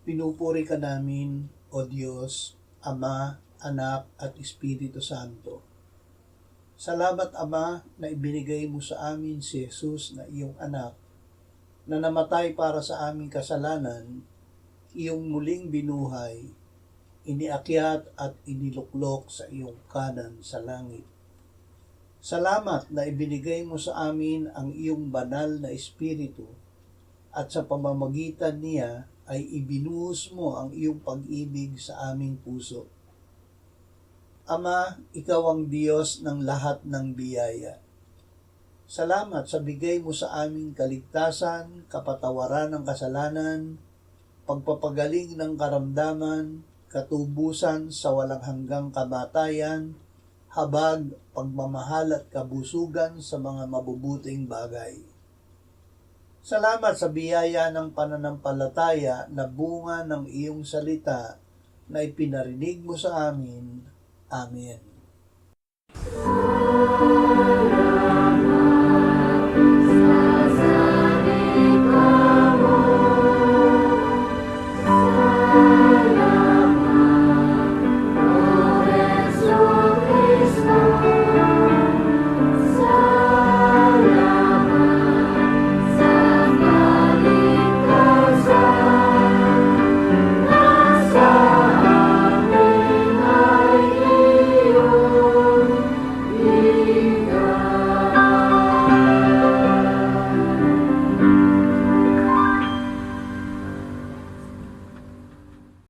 Pinupuri ka namin, O Diyos, Ama, Anak at Espiritu Santo. Salamat, Ama, na ibinigay mo sa amin si Jesus na iyong anak, na namatay para sa aming kasalanan, iyong muling binuhay, iniakyat at iniluklok sa iyong kanan sa langit. Salamat na ibinigay mo sa amin ang iyong banal na Espiritu at sa pamamagitan niya ay ibinuhos mo ang iyong pag-ibig sa aming puso. Ama, ikaw ang Diyos ng lahat ng biyaya. Salamat sa bigay mo sa aming kaligtasan, kapatawaran ng kasalanan, pagpapagaling ng karamdaman, katubusan sa walang hanggang kamatayan, habag, pagmamahal at kabusugan sa mga mabubuting bagay. Salamat sa biyaya ng pananampalataya na bunga ng iyong salita na ipinarinig mo sa amin. Amen.